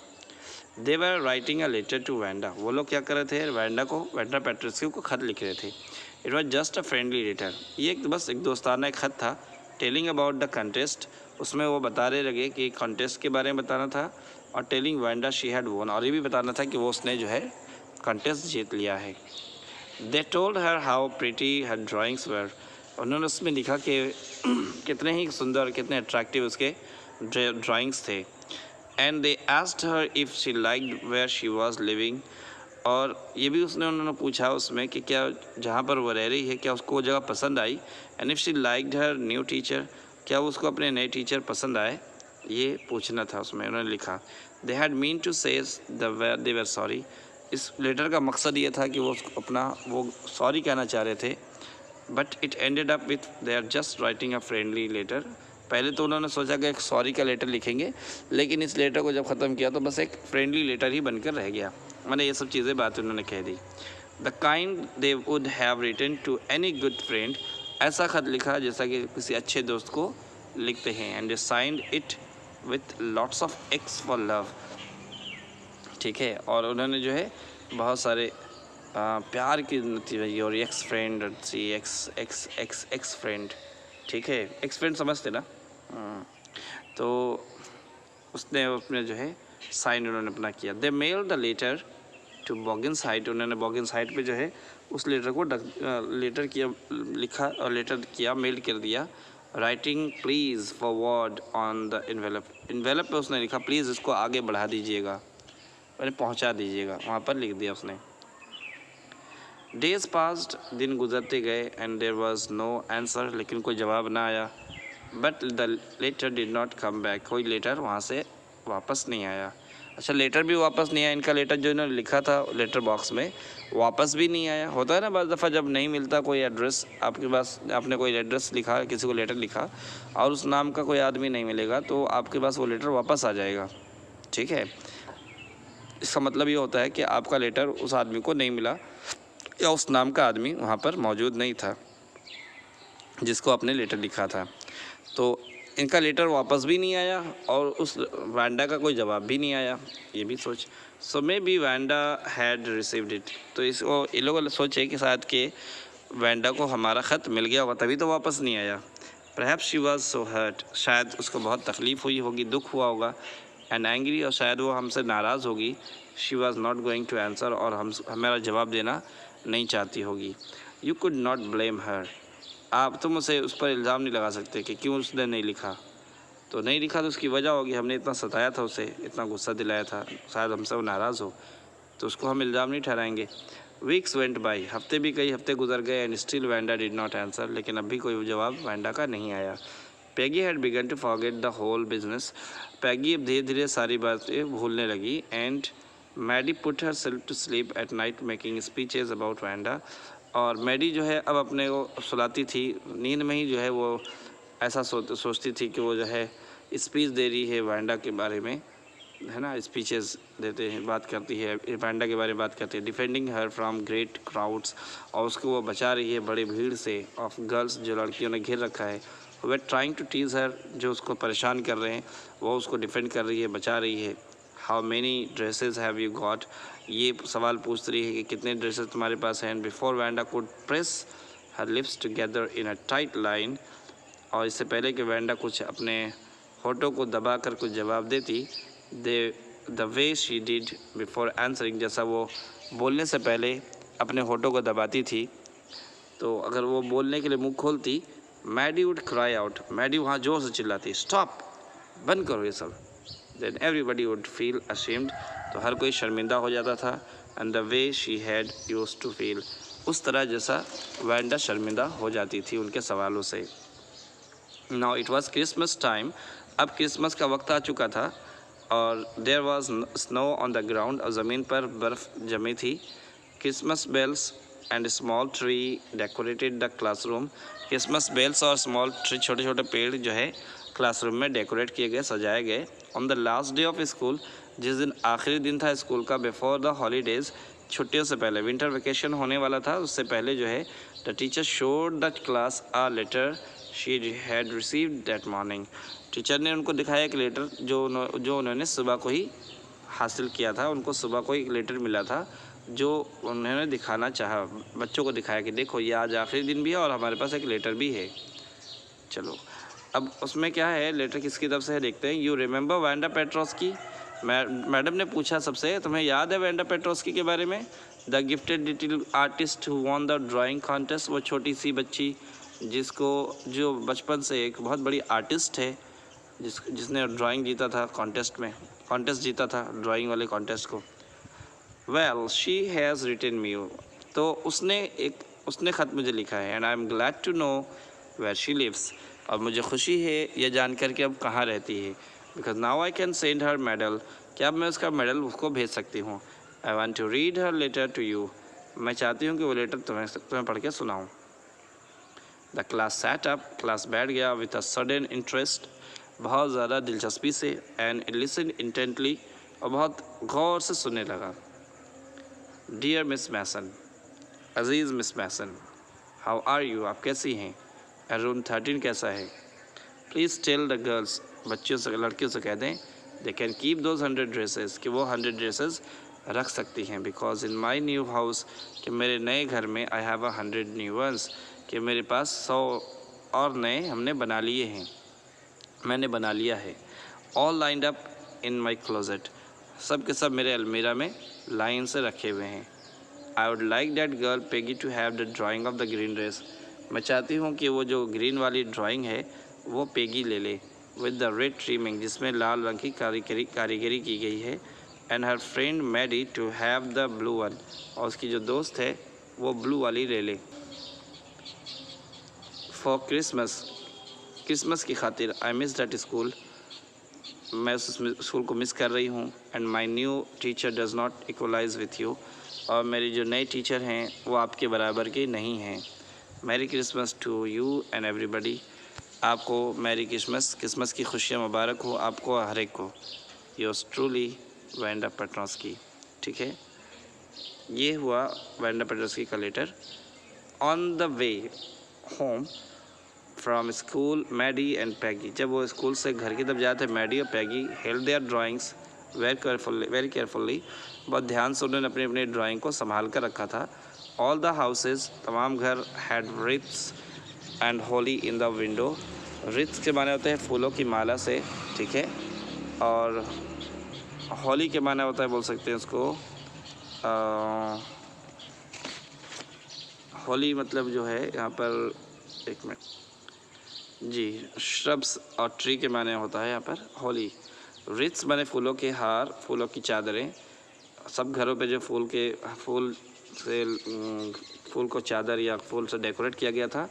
They were writing a letter to Wanda, वो लोग क्या कर रहे थे, वैंडा पेट्रोस्क्यू को खत लिख रहे थे। It was just a friendly letter, ये बस एक दोस्ताना एक खत था। टेलिंग अबाउट द कंटेस्ट, उसमें वो बता रहे लगे कि कंटेस्ट के बारे में बताना था, और टेलिंग वैंडा शी हैड वोन, और ये भी बताना था कि वो उसने जो है कंटेस्ट जीत लिया है। They told her how pretty her drawings were, उन्होंने उसमें लिखा कि कितने ही सुंदर, कितने अट्रैक्टिव उसके ड्राइंग्स थे। And they asked her if she liked where she was living, और ये भी उन्होंने पूछा उसमें कि क्या जहाँ पर वो रह रही है क्या उसको वो जगह पसंद आई। And if she liked her new teacher, क्या उसको अपने नए टीचर पसंद आए, ये पूछना था उसमें, उन्होंने लिखा। दे हैड मीन टू से दे वर सॉरी, इस लेटर का मकसद ये था कि वो अपना वो सॉरी कहना चाह रहे थे। But it ended up with they are just writing a friendly letter, पहले तो उन्होंने सोचा कि एक सॉरी का लेटर लिखेंगे, लेकिन इस लेटर को जब ख़त्म किया तो बस एक फ्रेंडली लेटर ही बनकर रह गया, मैंने ये सब चीज़ें बातें उन्होंने कह दी। The kind they would have written to any good friend, ऐसा ख़त लिखा जैसा कि किसी अच्छे दोस्त को लिखते हैं। And they signed it with lots of x for love, ठीक है, और उन्होंने जो है बहुत सारे प्यार की नतीजे, और एक्स फ्रेंड, एक्स फ्रेंड, ठीक है, एक्स फ्रेंड समझते ना। तो उसने जो है साइन उन्होंने अपना किया। They mail the letter to Boggins Height, उन्होंने बॉगिन्स हाइट पे जो है उस लेटर को लेटर किया, मेल कर दिया। Writing please forward on the envelope पे उसने लिखा प्लीज़ इसको आगे बढ़ा दीजिएगा, मैंने पहुंचा दीजिएगा, वहाँ पर लिख दिया उसने। डेज पास्ड, दिन गुजरते गए। And there was no answer, लेकिन कोई जवाब ना आया। But the letter did not come back, कोई लेटर वहाँ से वापस नहीं आया। अच्छा, लेटर भी वापस नहीं आया, इनका लेटर जो इन्होंने लिखा था लेटर बॉक्स में वापस भी नहीं आया। होता है ना बाज़ दफ़ा जब नहीं मिलता कोई एड्रेस आपके पास, आपने कोई एड्रेस लिखा, किसी को लेटर लिखा और उस नाम का कोई आदमी नहीं मिलेगा तो आपके पास वो लेटर वापस आ जाएगा, ठीक है। इसका मतलब ये होता है कि आपका लेटर उस आदमी को नहीं मिला या उस नाम का आदमी वहाँ पर मौजूद नहीं था जिसको आपने लेटर लिखा था। तो इनका लेटर वापस भी नहीं आया और उस वैंडा का कोई जवाब भी नहीं आया, ये भी सोच। So maybe Wanda had received it, तो इसको ये लोग सोचे कि शायद कि वैंडा को हमारा ख़त मिल गया होगा तभी तो वापस नहीं आया। Perhaps she was so hurt, शायद उसको बहुत तकलीफ़ हुई होगी, दुख हुआ होगा। एंड एंग्री, और शायद वो हमसे नाराज़ होगी। She was not going to answer, और हमारा जवाब देना नहीं चाहती होगी। You could not blame her, तुम उसे उस पर इल्ज़ाम नहीं लगा सकते कि क्यों उसने नहीं लिखा। तो नहीं लिखा तो उसकी वजह होगी, हमने इतना सताया था उसे, इतना गुस्सा दिलाया था, शायद हमसे वो नाराज़ हो, तो उसको हम इल्ज़ाम नहीं ठहराएंगे। वीक्स वेंट बाई, हफ्ते भी कई हफ्ते गुजर गए। And still Wanda did not answer, लेकिन अब भी कोई जवाब वैंडा का नहीं आया। Peggy had begun to forget the whole business, Peggy अब धीरे धीरे सारी बातें भूलने लगी। And Maddie put herself to sleep at night making speeches about Wanda, और मैडी जो है अब अपने को सुलाती थी, नींद में ही जो है वो ऐसा सोचती थी कि वो जो है स्पीच दे रही है वैंडा के बारे में, है ना, स्पीचेस देते हैं, बात करती है वैंडा के बारे में, बात करती है। Defending her from great crowds, और उसको वो बचा रही है बड़े भीड़ से, ऑफ गर्ल्स, जो लड़कियों ने घेर रखा है, वे ट्राइंग टू टीज हर, जो उसको परेशान कर रहे हैं, वो उसको डिफेंड कर रही है, बचा रही है। How many dresses have you got, ये सवाल पूछ रही है कि कितने ड्रेसेस तुम्हारे पास हैं। Before Wanda could press her lips together in a tight line, और इससे पहले कि वैंडा कुछ अपने होठों को दबा कर कुछ जवाब देती, the way she did before answering, जैसा वो बोलने से पहले अपने होठों को दबाती थी, तो अगर वो बोलने के लिए मुंह खोलती, Maddie would cry out, Maddie वहाँ जोर से चिल्लाती, स्टॉप, बंद करो ये सब। Then everybody would feel ashamed, तो हर कोई शर्मिंदा हो जाता था। And the way she had used to feel, उस तरह जैसा वैंडा शर्मिंदा हो जाती थी उनके सवालों से। Now it was Christmas time, अब क्रिसमस का वक्त आ चुका था, और there was snow on the ground, और ज़मीन पर बर्फ़ जमी थी। Christmas bells and small tree decorated the classroom, Christmas bells और स्मॉल ट्री, छोटे छोटे पेड़ जो है क्लासरूम में डेकोरेट किए गए, सजाए गए। On the last day of school, जिस दिन आखिरी दिन था स्कूल का, बिफोर द हॉलीडेज़, छुट्टियों से पहले, विंटर वेकेशन होने वाला था, उससे पहले जो है, the teacher showed the class a letter she had received that morning, teacher ने उनको दिखाया एक लेटर जो उन्होंने सुबह को ही हासिल किया था। उनको सुबह को एक लेटर मिला था जो उन्होंने दिखाना चाहा, बच्चों को दिखाया कि देखो ये आज आखिरी दिन भी है और हमारे पास एक लेटर भी है। चलो अब उसमें क्या है, लेटर किसकी तरफ से है देखते हैं। You remember Wanda Petronski, madam ने पूछा सबसे, तुम्हें याद है वैंडा पेट्रोस्की के बारे में? The gifted little artist who won the drawing contest, वो छोटी सी बच्ची जो बचपन से एक बहुत बड़ी आर्टिस्ट है, जिसने ड्राइंग जीता था कॉन्टेस्ट जीता था ड्राइंग वाले कॉन्टेस्ट को। Well she has written me, तो उसने ख़त मुझे लिखा है। And I am glad to know where she lives, और मुझे खुशी है यह जानकर कि अब कहाँ रहती है। Because now I can send her medal, क्या अब मैं उसका मेडल उसको भेज सकती हूँ। I want to read her letter to you, मैं चाहती हूँ कि वो लेटर तुम्हें पढ़ के सुनाऊँ। The class sat up, class बैठ गया विथ अ सडन इंटरेस्ट, बहुत ज़्यादा दिलचस्पी से। एंड लिसन इंटेंटली, और बहुत गौर से सुनने लगा। डियर मिस मैसन, अजीज़ Miss Mason, how are you, आप कैसी हैं? रूम 13 कैसा है? प्लीज़ टेल द गर्ल्स, बच्चियों से, लड़कियों से कह दें, they can keep those 100 dresses, कि वो 100 ड्रेसेस रख सकती हैं। Because in my new house, कि मेरे नए घर में, आई हैव 100 न्यू वंस, कि मेरे पास 100 और नए हमने बना लिए हैं, मैंने बना लिया है। All lined up in my closet, सब के सब मेरे अलमीरा में लाइन से रखे हुए हैं। I would like that girl Peggy to have the drawing of the green dress, मैं चाहती हूँ कि वो जो ग्रीन वाली ड्राइंग है वो पेगी ले ले, विद द रेड ट्रीमिंग, जिसमें लाल रंग की कारीगरी की गई है। And her friend Maddy to have the blue one, और उसकी जो दोस्त है वो ब्लू वाली ले ले। फॉर क्रिसमस की खातिर, आई मिस दैट स्कूल, मैं उस स्कूल को मिस कर रही हूँ। And my new teacher does not equalize with you, और मेरी जो नए टीचर हैं वो आपके बराबर के नहीं हैं। Merry Christmas to you and everybody, आपको मैरी क्रिसमस की खुशियाँ मुबारक हो आपको हर एक को। Yours truly Wanda Petroski. ठीक है, ये हुआ वैंडा पेट्रोस्की का letter. On the way home from school, Maddie and Peggy, जब वो स्कूल से घर की तरफ जाते, मैडी और Peggy held their drawings very carefully, बहुत ध्यान से उन्होंने अपनी अपनी ड्राइंग को संभाल कर रखा था। ऑल द हाउसेज, तमाम घर, had wreaths and holly in the window, wreaths के माने होते हैं फूलों की माला से, ठीक है, और होली के माने होता है, बोल सकते हैं उसको, होली मतलब जो है यहाँ पर, एक मिनट जी, श्रब्स और ट्री के माने होता है यहाँ पर होली। रिथ्स माने फूलों के हार, फूलों की चादरें, सब घरों पे जो फूल को चादर या फूल से डेकोरेट किया गया था।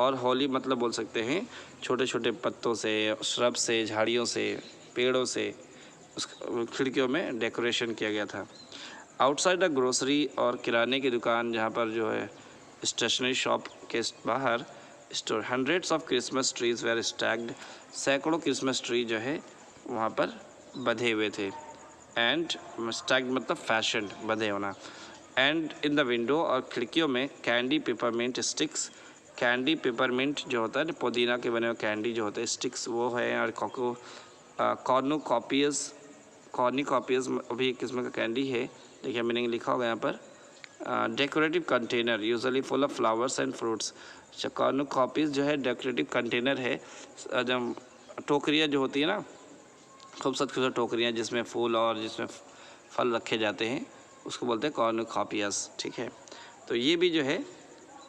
और होली मतलब बोल सकते हैं छोटे छोटे पत्तों से, श्रब से, झाड़ियों से, पेड़ों से उस खिड़कियों में डेकोरेशन किया गया था। आउटसाइड द ग्रोसरी, और किराने की दुकान जहाँ पर जो है स्टेशनरी शॉप के बाहर, store, hundreds of Christmas trees were stacked, सैकड़ों क्रिसमस ट्री जो है वहाँ पर बंधे हुए थे। एंड स्टैग्ड मतलब फैशन, बंधे होना। एंड इन द विंडो, और खिड़कियों में, candy peppermint sticks, candy peppermint जो होता है ना, पुदीना के बने हुए कैंडी जो होते हैं स्टिक्स, वो है। और कॉर्निकॉपियस भी एक किस्म का कैंडी है। देखिए मीनिंग लिखा होगा यहाँ पर। Decorative container usually full of flowers and fruits. Cornucopias जो है डेकोरेटिव कंटेनर है, जब टोकरियाँ जो होती है ना, खूबसूरत खूबसूरत टोकरियाँ जिसमें फूल और जिसमें फल रखे जाते हैं, उसको बोलते हैं कॉर्निकॉपियस। ठीक है, तो ये भी जो है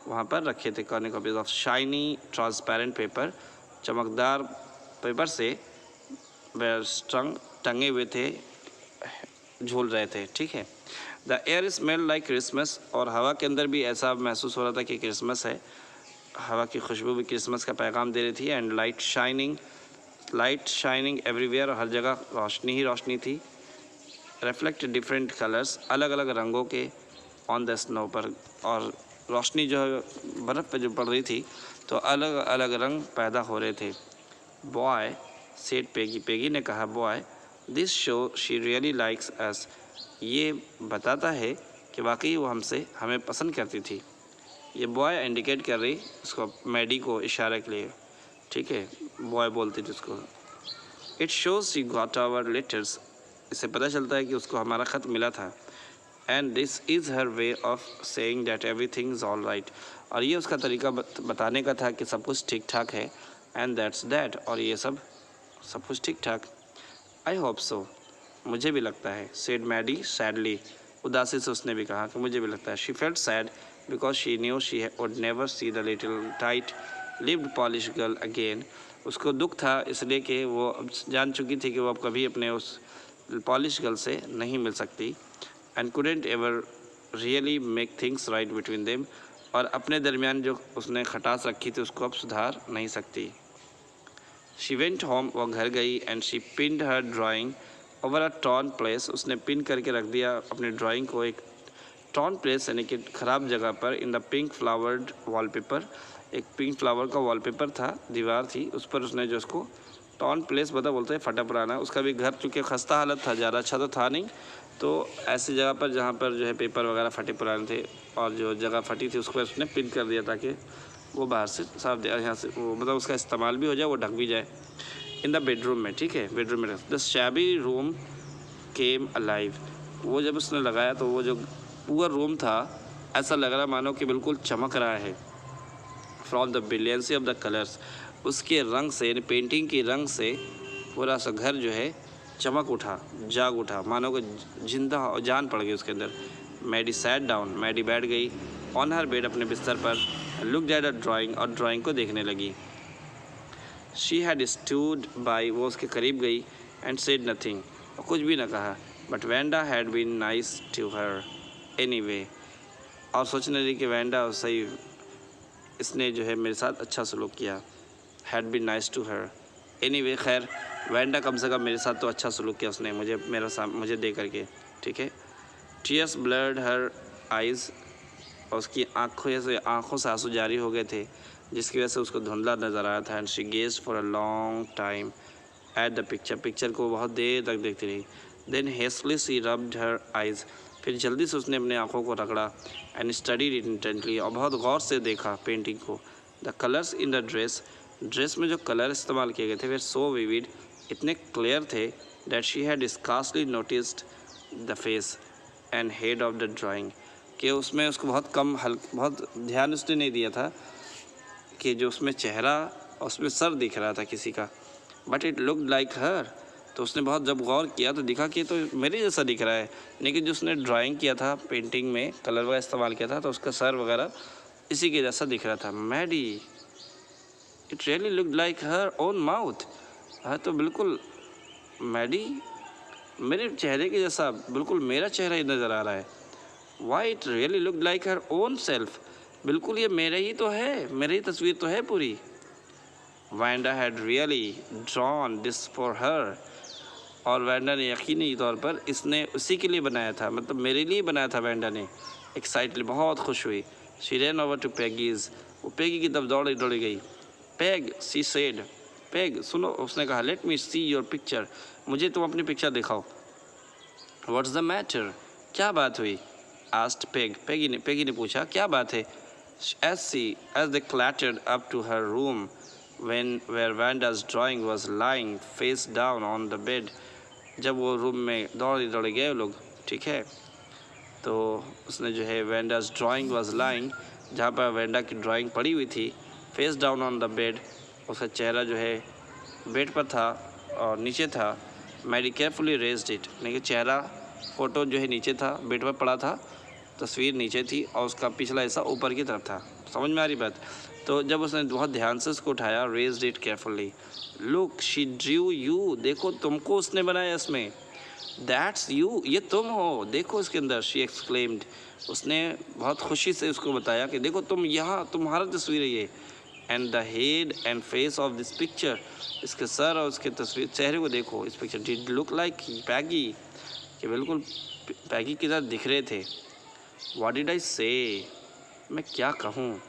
वहाँ पर रखे थे कॉर्निकॉपियस ऑफ शाइनी ट्रांसपेरेंट पेपर। चमकदार पेपर से टंगे हुए थे, झूल रहे थे। ठीक है। The air smell like Christmas, और हवा के अंदर भी ऐसा महसूस हो रहा था कि क्रिसमस है। हवा की खुशबू भी क्रिसमस का पैगाम दे रही थी। एंड लाइट शाइनिंग एवरीवेयर, हर जगह रोशनी ही रोशनी थी। रिफ्लेक्ट डिफरेंट कलर्स, अलग अलग रंगों के ऑन द स्नो पर, और रोशनी जो है बर्फ़ पे जो पड़ रही थी तो अलग अलग रंग पैदा हो रहे थे। बॉय सेड पेगी ने कहा, boy this show she really likes us, ये बताता है कि वाकई वो हमें पसंद करती थी। ये बॉय इंडिकेट कर रही उसको, मैडी को इशारा के लिए। ठीक है, बॉय बोलती थी उसको। It shows she got our letters, इससे पता चलता है कि उसको हमारा ख़त मिला था। And this is her way of saying that everything is all right, और ये उसका तरीका बताने का था कि सब कुछ ठीक ठाक है। एंड दैट्स दैट, और ये सब कुछ ठीक ठाक। आई होप सो, मुझे भी लगता है। सेड मैडी सैडली, उदासी से उसने भी कहा कि मुझे भी लगता है। She felt sad because she knew she would never see the little tight lived polish girl again. उसको दुख था इसलिए कि वो अब जान चुकी थी कि वो अब कभी अपने उस पॉलिश गर्ल से नहीं मिल सकती। And couldn't ever really make things right between them, और अपने दरमियान जो उसने खटास रखी थी उसको अब सुधार नहीं सकती। शी वेंट होम, वो घर गई। And she pinned her drawing over a torn place, उसने पिन करके रख दिया अपनी ड्राइंग को एक टॉर्न प्लेस यानी कि ख़राब जगह पर। In the pink flowered wallpaper, एक पिंक फ्लावर का वॉलपेपर था, दीवार थी, उस पर उसने जो उसको टॉर्न प्लेस बोलते हैं फटा पुराना। उसका भी घर चूँकि खस्ता हालत था, ज़्यादा अच्छा तो था नहीं, तो ऐसी जगह पर जहाँ पर जो है पेपर वगैरह फटे पुराने थे और जो जगह फटी थी उसको उसने पिन कर दिया ताकि वो बाहर से साफ दे, यहाँ से वो मतलब उसका इस्तेमाल भी हो जाए, वो ढक भी जाए। इन द बेडरूम में, ठीक है, बेडरूम में the shabby room came alive, वो जब उसने लगाया तो वो जो पूरा रूम था ऐसा लग रहा मानो कि बिल्कुल चमक रहा है। From the brilliancy of the colours, उसके रंग से यानी पेंटिंग के रंग से पूरा सा घर जो है चमक उठा, जाग उठा, मानो कि जिंदा जान पड़ गई उसके अंदर। मैडी सैट डाउन, मैडी बैठ गई ऑन हर बेड, अपने बिस्तर पर। लुक्ड एट अ ड्राइंग, और ड्राइंग को देखने लगी। शी हैड स्टूड बाई, वो उसके करीब गई। एंड सेड नथिंग, और कुछ भी न कहा। But Wanda had been nice to her anyway, और सोचने लगी कि वेंडा सही, इसने जो है मेरे साथ अच्छा सलूक किया। Had been nice to her anyway, खैर वेंडा कम से कम मेरे साथ तो अच्छा सलूक किया उसने, मुझे दे करके। ठीक है। टीयर्स ब्लर्ड हर आइज़, और उसकी आँखों से आंसू जारी हो गए थे जिसकी वजह से उसको धुंधला नज़र आया था। And she gazed for a long time at the picture को बहुत देर तक देखती रही। Then hastily she rubbed her eyes, फिर जल्दी से उसने अपने आँखों को रगड़ा। एंड स्टडीड इट इंटेंटली, और बहुत गौर से देखा पेंटिंग को। The colours in the dress में जो कलर इस्तेमाल किए गए थे वे सो विविड, इतने क्लियर थे, that she had scarcely noticed the face and head of the drawing, कि उसमें उसको बहुत ध्यान उसने नहीं दिया था कि जो उसमें चेहरा और उसमें सर दिख रहा था किसी का। बट इट लुक्ड लाइक हर, तो उसने बहुत जब गौर किया तो दिखा कि तो मेरे जैसा दिख रहा है। लेकिन जो उसने ड्राइंग किया था, पेंटिंग में कलर वगैरह इस्तेमाल किया था, तो उसका सर वगैरह इसी के जैसा दिख रहा था। Maddy, it really looked like her own mouth, हाँ तो बिल्कुल मैडी मेरे चेहरे के जैसा, बिल्कुल मेरा चेहरा ही नज़र आ रहा है। Why it really looked like her own self, बिल्कुल ये मेरा ही तो है, मेरी ही तस्वीर तो है पूरी। Wanda had really drawn this for her, और वैंडा ने यकीनी तौर पर इसने उसी के लिए बनाया था, मतलब मेरे लिए बनाया था वैंडा ने। एक्साइटली, बहुत खुश हुई। शी रैन ओवर टू पेगीज, वो पेगी की तरफ दौड़ी गई। पेग, शी सेड, पेग सुनो, उसने कहा, let me see your picture, मुझे तुम अपनी पिक्चर दिखाओ। व्हाट्स द मैटर, क्या बात हुई? आस्ट पेग, पेगी ने पूछा, क्या बात है? As they clattered up to her room, where Vanda's drawing was lying face down on the bed, जब वो रूम में दौड़ गए वो लोग, ठीक है, तो उसने जो है वेंडा's ड्राइंग वाज लाइंग, जहाँ पर वेंडा की ड्राइंग पड़ी हुई थी, face down on the bed, उसका चेहरा जो है बेड पर था और नीचे था। मैडी केयरफुली रेज्ड इट, यानी कि चेहरा फ़ोटो जो है नीचे था, बेड पर पड़ा था, तस्वीर नीचे थी और उसका पिछला हिस्सा ऊपर की तरफ था। समझ में आ रही बात? तो जब उसने बहुत ध्यान से उसको उठाया, raised it carefully, look she Drew you, देखो तुमको उसने बनाया इसमें, दैट्स यू, ये तुम हो, देखो इसके अंदर, शी एक्सक्लेम्ड, उसने बहुत खुशी से उसको बताया कि देखो तुम यहाँ, तुम्हारा तस्वीर है ये, and the head and face of this picture, इसके सर और उसके तस्वीर चेहरे को देखो इस पिक्चर, डिड लुक लाइक पैगी, कि बिल्कुल पैगी की तरह दिख रहे थे। व्हाट डिड आई से, मैं क्या कहूँ,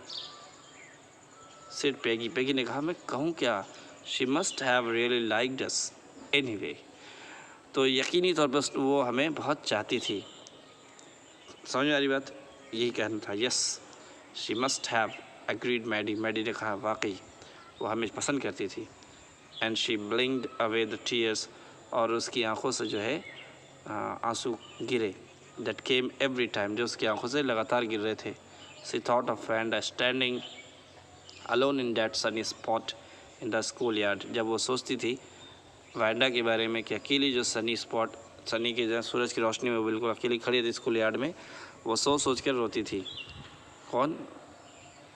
सेड पैगी, पैगी ने कहा मैं कहूँ क्या, she must have really liked us anyway, तो यकीनी तौर पर वो हमें बहुत चाहती थी। समझ में आ रही बात? यही कहना था। Yes she must have agreed Maddy, Maddy ने कहा वाकई वो हमें पसंद करती थी। And she blinked away the tears, और उसकी आंखों से जो है आंसू गिरे, दैट केम एवरी टाइम, जो उसकी आंखों से लगातार गिर रहे थे। She thought of Wanda standing alone in that Sunny spot in the school yard, जब वो सोचती थी वैंडा के बारे में कि अकेली जो सनी स्पॉट, सनी के जो सूरज की रोशनी में बिल्कुल अकेली खड़ी थी स्कूल यार्ड में, वो सोच कर रोती थी। कौन?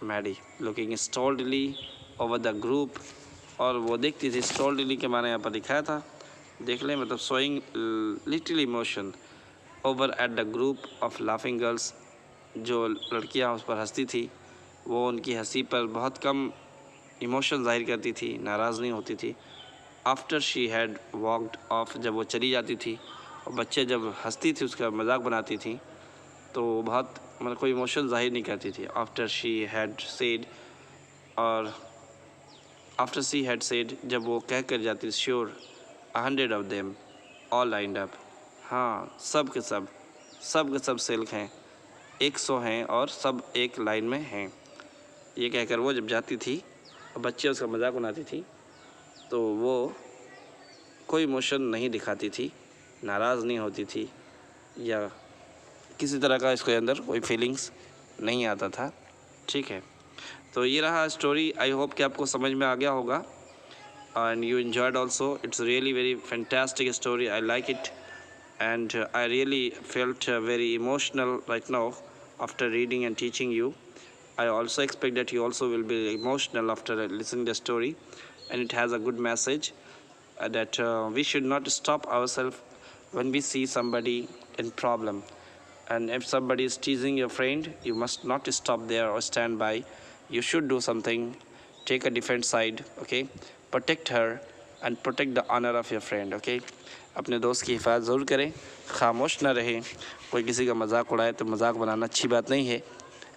Maddie, looking stolidly over the group, और वो देखती थी, स्टॉल्डली के माने यहाँ पर दिखाया था, देख लें, मतलब showing little emotion over at the group of laughing girls, जो लड़कियाँ उस पर हंसती थी, वो उनकी हंसी पर बहुत कम इमोशन जाहिर करती थी, नाराज़ नहीं होती थी। After she had walked off, जब वो चली जाती थी, और बच्चे जब हंसती थी उसका मजाक बनाती थी, तो वो बहुत मतलब कोई इमोशन जाहिर नहीं करती थी। आफ्टर शी हैड सेड, और आफ्टर शी हैड सेड, जब वो कह कर जाती, sure 100 of them all lined up, हाँ सब के सब सिल्क हैं, 100 हैं और सब एक लाइन में हैं, ये कहकर वो जब जाती थी और बच्चे उसका मजाक बनाती थी, तो वो कोई इमोशन नहीं दिखाती थी, नाराज़ नहीं होती थी, या किसी तरह का इसके अंदर कोई फीलिंग्स नहीं आता था। ठीक है, तो ये रहा स्टोरी। आई होप कि आपको समझ में आ गया होगा, and you enjoyed also. It's really very fantastic story, I like it, and I really felt very emotional right now after reading and teaching you. I also expect that you also will be emotional after listening the story, and it has a good message that we should not stop ourselves when we see somebody in problem, and if somebody is teasing your friend, you must not stop there or stand by. You should do something, take a different side, okay, protect her and protect the honor of your friend, okay. अपने दोस्त की हिफाजत ज़रूर करें, खामोश ना रहें। कोई किसी का मजाक उड़ाए तो मजाक बनाना अच्छी बात नहीं है।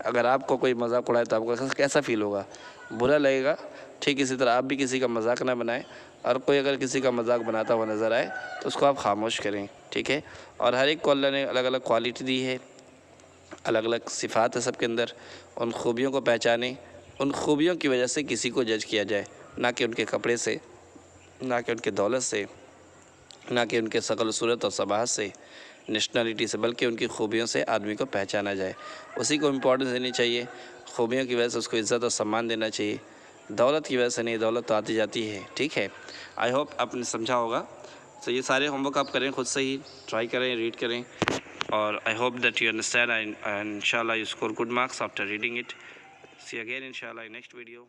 अगर आपको कोई मजाक उड़ाए तो आपको कैसा फील होगा? बुरा लगेगा। ठीक इसी तरह आप भी किसी का मजाक ना बनाएं, और कोई अगर किसी का मजाक बनाता हुआ नज़र आए तो उसको आप खामोश करें, ठीक है। और हर एक को अल्लाह ने अलग अलग क्वालिटी दी है, अलग अलग सिफ़ात है सबके अंदर। उन खूबियों को पहचानें, उन खूबियों की वजह से किसी को जज किया जाए, ना कि उनके कपड़े से, ना कि उनके दौलत से, ना कि उनके शकल सूरत और सबाहत से, नेशनलिटी से, बल्कि उनकी खूबियों से आदमी को पहचाना जाए। उसी को इम्पोर्टेंस देनी चाहिए, खूबियों की वजह से उसको इज़्ज़त और सम्मान देना चाहिए, दौलत की वजह से नहीं। दौलत तो आती जाती है, ठीक है। आई होप आपने समझा होगा। तो ये सारे होमवर्क आप करें, खुद से ही ट्राई करें, रीड करें, और I hope that you understand, and इंशाल्लाह you score good marks after reading it. See again इंशाल्लाह इन नेक्स्ट वीडियो.